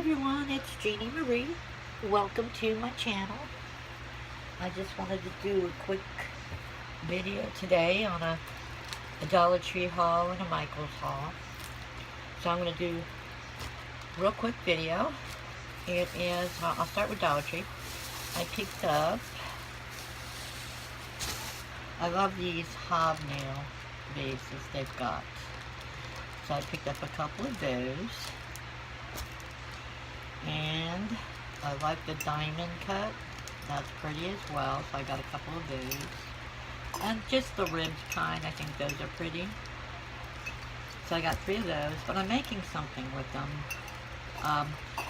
everyone, it's Jeannie Marie. Welcome to my channel. I just wanted to do a quick video today on a Dollar Tree haul and a Michael's haul. So I'm going to do a real quick video. It is, I'll start with Dollar Tree. I picked up, I love these hobnail vases they've got. So I picked up a couple of those. And I like the diamond cut. That's pretty as well, so I got a couple of those. And just the ribbed kind, I think those are pretty. So I got 3 of those, but I'm making something with them.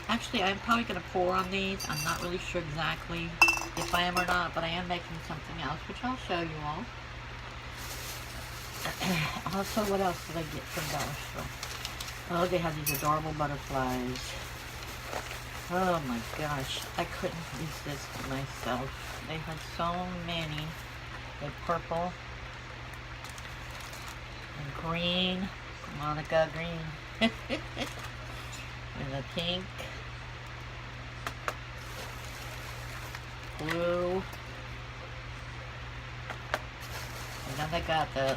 Actually, I'm probably going to pour on these. I'm not really sure exactly if I am or not, but I am making something else, which I'll show you all. Also, what else did I get from Dollar Store? Oh, they have these adorable butterflies. Oh my gosh, I couldn't resist myself. They had so many. The purple and green, Monica green, and the pink, blue, and then they got the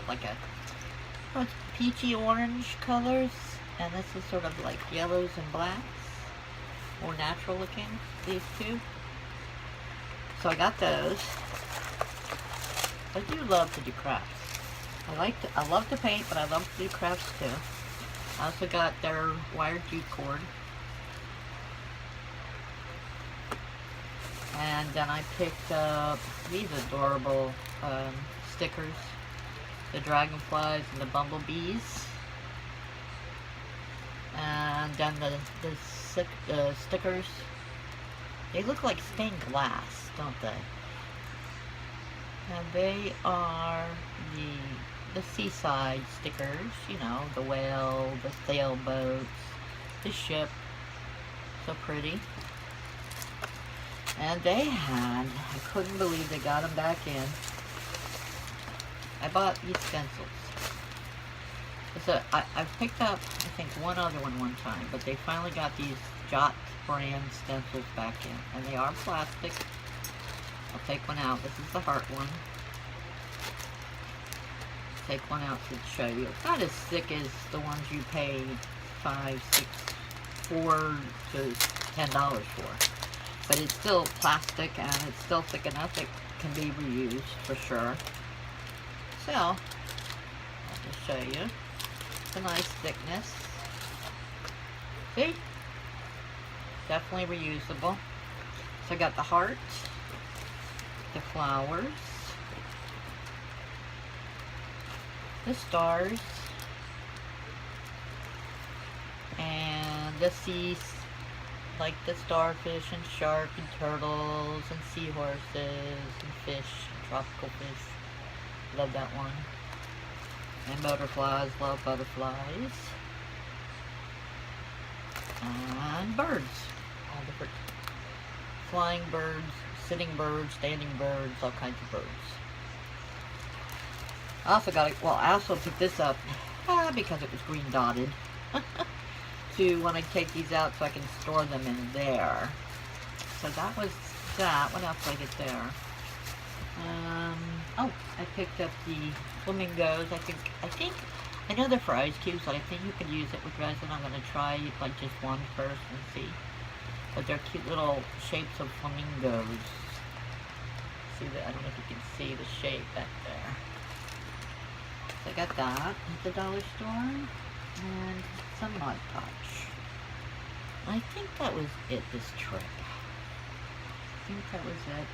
it's peachy orange colors, and this is sort of like yellows and blacks. More natural looking, these two. So I got those. I do love to do crafts. I love to paint, but I love to do crafts too. I also got their wired jute cord. And then I picked up these adorable stickers. The dragonflies and the bumblebees. And then the stickers, they look like stained glass, don't they? And they are the seaside stickers, you know, the whale, the sailboats, the ship, so pretty. And they had, I couldn't believe they got them back in. I bought these stencils. So I picked up, I think, one other one time, but they finally got these Jot brand stencils back in, and they are plastic. I'll take one out. This is the heart one. Take one out to show you. It's not as thick as the ones you paid $5, $6, $4 to $10 for, but it's still plastic, and it's still thick enough it can be reused for sure. So I'll just show you. A nice thickness. See? Definitely reusable. So I got the heart, the flowers, the stars, and the seas, like the starfish and shark and turtles and seahorses and fish, and tropical fish. Love that one. And butterflies, love butterflies. And birds. All different flying birds, sitting birds, standing birds, all kinds of birds. I also got I also picked this up because it was green dotted. To when I take these out so I can store them in there. So that was that. What else did I get there? Oh, I picked up the flamingos. I know they're for ice cubes, but I think you can use it with resin. I'm going to try like just one first and see. But they're cute little shapes of flamingos. See that? I don't know if you can see the shape back there. So I got that at the dollar store. And some Mod Podge. I think that was it this trip. I think that was it.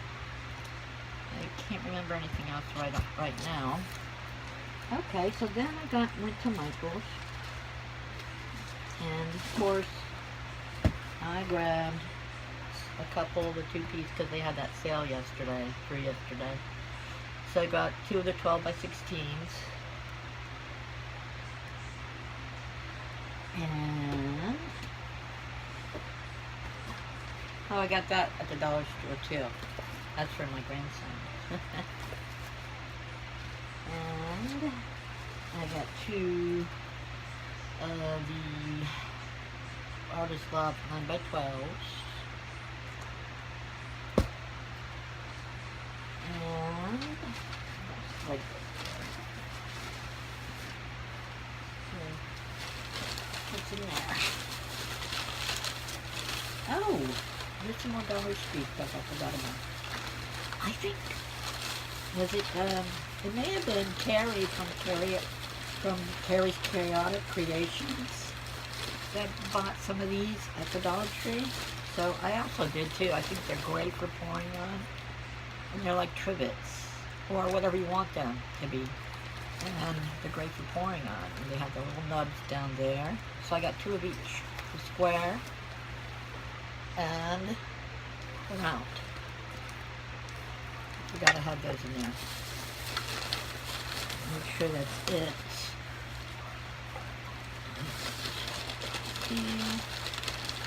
I can't remember anything else right now. Okay, so then I went to Michael's, and of course I grabbed a couple of the 2-piece because they had that sale yesterday, free yesterday. So I got 2 of the 12 by 16s, and I got that at the dollar store too. That's for my grandson. And I got 2 of the Artist Love 9x12s. And like what's in there? Oh, here's some more Dollar Tree stuff I forgot about. I think, was it, it may have been Carrie from Carrie's Chaotic Creations that bought some of these at the Dollar Tree. So I also did too. I think they're great for pouring on. And they're like trivets, or whatever you want them to be. And they're great for pouring on. And they have the little nubs down there. So I got 2 of each. The square and the round. You gotta have those in there. Make sure that's it. See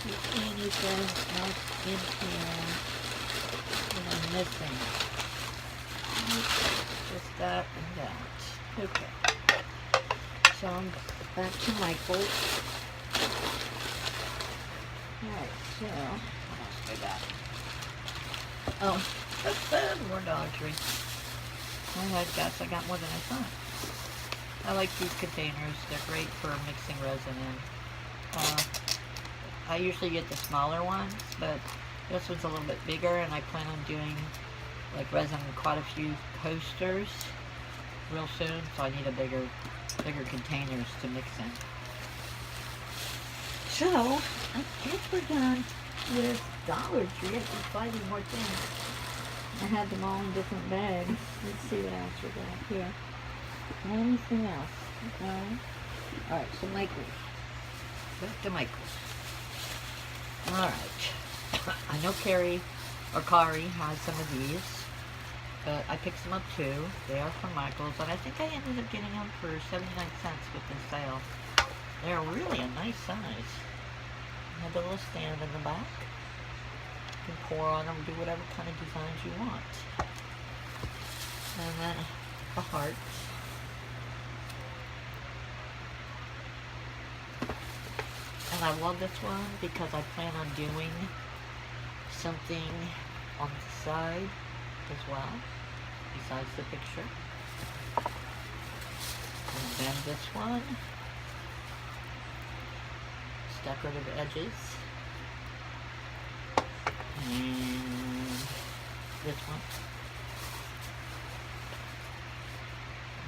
if anything else in here that I'm missing. Just that and that. Okay. So I'm back to Michael's. Alright, so what else do I got? Oh, more Dollar Tree. I guess I got more than I thought. I like these containers. They're great for mixing resin in. I usually get the smaller ones, but this one's a little bit bigger, and I plan on doing like resin in quite a few coasters real soon, so I need a bigger containers to mix in. So, I guess we're done with Dollar Tree. I'm finding more things. I had them all in different bags. Let's see what else we got here. Anything else? No. Alright, so Michael's. Back to Michael's. Alright. I know Kari has some of these, but I picked some up too. They are from Michael's, and I think I ended up getting them for 79 cents with the sale. They're really a nice size. They have a little stand in the back. You can pour on them, do whatever kind of designs you want. And then a heart. And I love this one because I plan on doing something on the side as well, besides the picture. And then this one, decorative edges. And this one.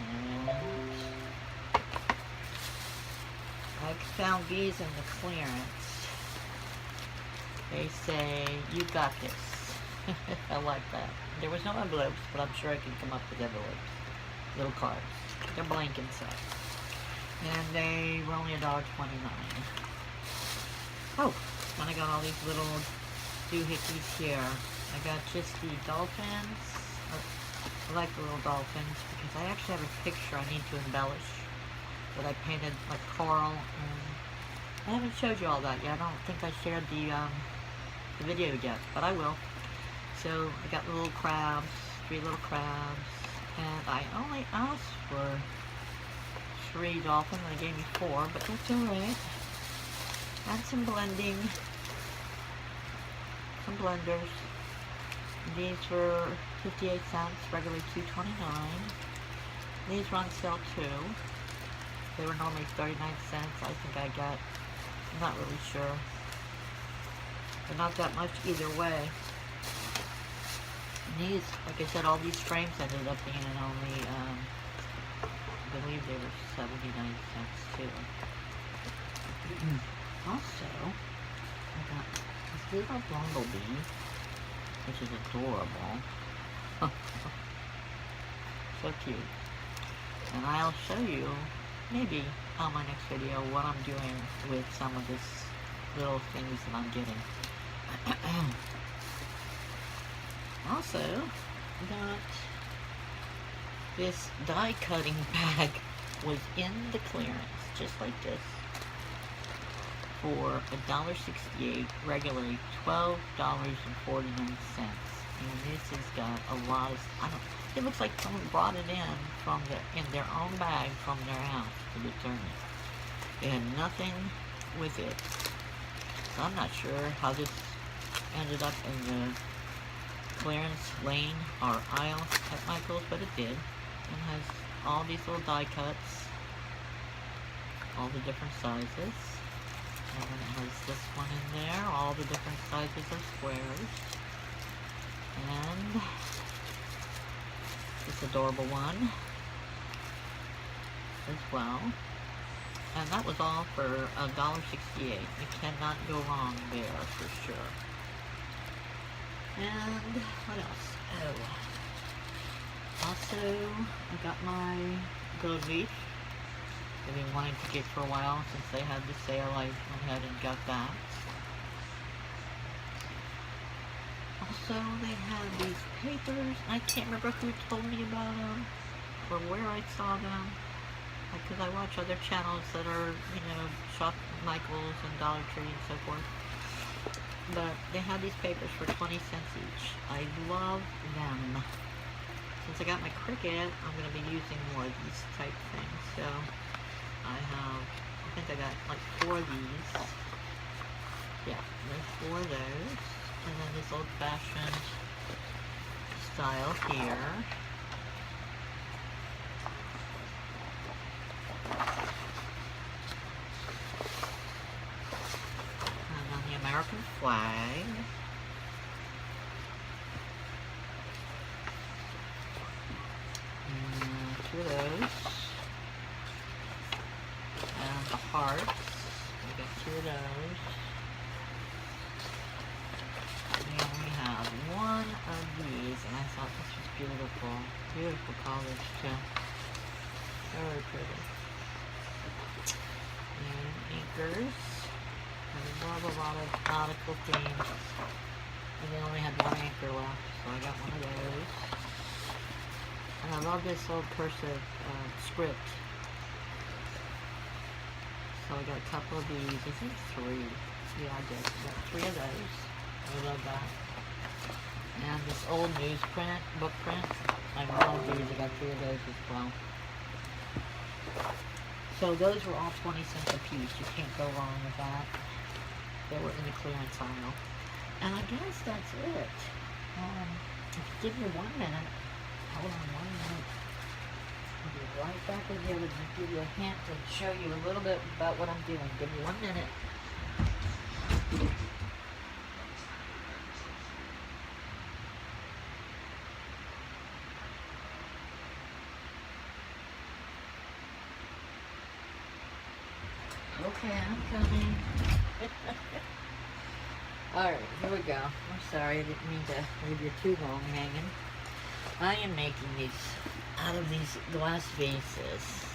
And I found these in the clearance. They say, "You got this." I like that. There was no envelopes, but I'm sure I can come up with envelopes. Little cards. They're blank inside. And they were only $1.29. Oh, and I got all these little doohickeys here. I got just the dolphins. I like the little dolphins because I actually have a picture I need to embellish that I painted like coral, and I haven't showed you all that yet. I don't think I shared the video yet, but I will. So I got little crabs, 3 little crabs, and I only asked for 3 dolphins, and they gave me 4, but that's alright. And some blending, some blenders. These were 58 cents, regularly $2.29. These were on sale too. They were normally 39 cents. I think I got, I'm not really sure. But not that much either way. And these, like I said, all these frames ended up being only, I believe they were 79 cents too. Also, I got this little bumblebee, which is adorable. So cute. And I'll show you, maybe on my next video, what I'm doing with some of this little things that I'm getting. Also, got this die cutting bag was in the clearance, just like this, for $1.68, regularly $12.49. And this has got a lot of, it looks like someone brought it in their own bag from their house to return it. They had nothing with it. So I'm not sure how this ended up in the clearance lane or aisle at Michael's, but it did. And has all these little die cuts, all the different sizes. And then it has this one in there, all the different sizes of squares. And this adorable one as well. And that was all for $1.68. You cannot go wrong there for sure. And what else? Oh, also I got my gold leaf. I've been wanting to get for a while since they had the sale. I went ahead and got that. Also, they had these papers. I can't remember who told me about them or where I saw them. Because I watch other channels that are, you know, Shop Michael's and Dollar Tree and so forth. But they had these papers for 20 cents each. I love them. Since I got my Cricut, I'm going to be using more of these type things. So I think I got like 4 of these. Yeah, there's 4 of those. And then this old-fashioned style here. And then the American flag. And 2 of those. And the hearts. We got 2 of those. We only have 1 of these, and I thought this was beautiful. Beautiful colors too. Very pretty. And anchors. I love a lot of nautical themes. And they only had 1 anchor left, so I got 1 of those. And I love this old cursive script. So I got a couple of these. I think 3. Yeah, I did. I got 3 of those. I love that. And this old newsprint, book print. I love these. I got 3 of those as well. So those were all 20 cents a piece. You can't go wrong with that. They were in the clearance aisle. And I guess that's it. If you give me 1 minute, hold on 1 minute. I'll be right back with you and give you a hint and show you a little bit about what I'm doing. Give me 1 minute. Okay, I'm coming. Alright, here we go. I'm sorry, I didn't mean to leave you too long hanging. I am making these out of these glass vases.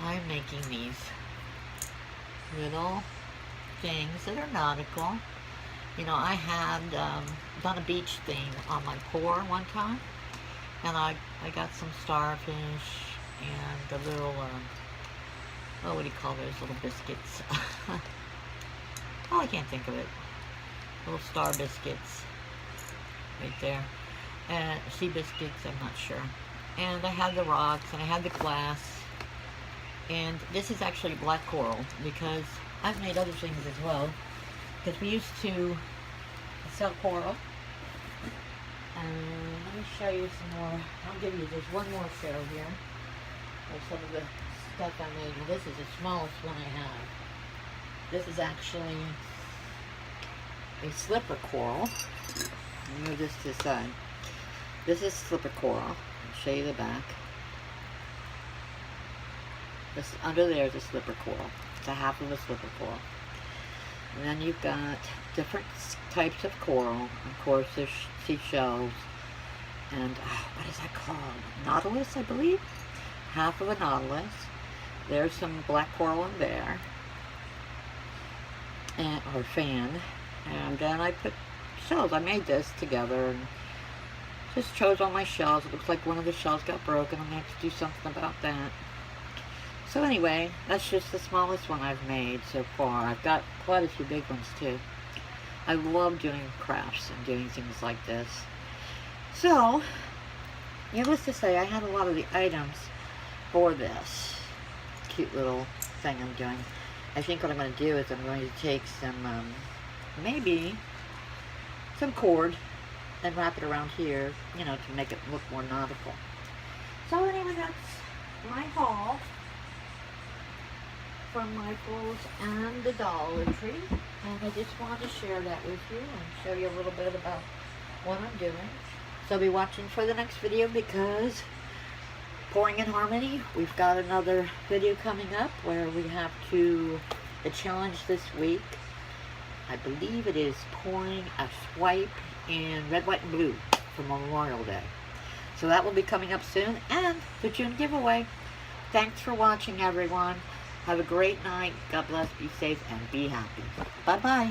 I'm making these little things that are nautical. You know, I had done a beach theme on my pour one time. And I got some starfish and a little... oh, what do you call those little biscuits? Oh, I can't think of it. Little star biscuits. Right there. And sea biscuits, I'm not sure. And I had the rocks, and I had the glass. And this is actually black coral, because I've made other things as well. Because we used to sell coral. And let me show you some more. I'll give you just one more show here of some of the stuff I made. Well, this is the smallest one I have. This is actually a slipper coral. Let me move this to the side. This is slipper coral. I'll show you the back. This under there is a slipper coral. It's a half of a slipper coral. And then you've got different types of coral. Of course, there's seashells. And what is that called? Nautilus, I believe. Half of a nautilus. There's some black coral in there, and or fan, and then I put shells. I made this together and just chose all my shells. It looks like one of the shells got broken. I'm going to have to do something about that. So anyway, that's just the smallest one I've made so far. I've got quite a few big ones too. I love doing crafts and doing things like this. So, needless to say, I had a lot of the items for this cute little thing I'm doing. I think what I'm going to do is I'm going to take some, maybe some cord and wrap it around here, you know, to make it look more nautical. So anyway, that's my haul from Michael's and the Dollar Tree. And I just wanted to share that with you and show you a little bit about what I'm doing. So be watching for the next video, because Pouring in Harmony, we've got another video coming up where we have the challenge this week, I believe it is pouring a swipe in red, white, and blue for Memorial Day. So that will be coming up soon, and the June giveaway. Thanks for watching, everyone. Have a great night. God bless, be safe, and be happy. Bye-bye.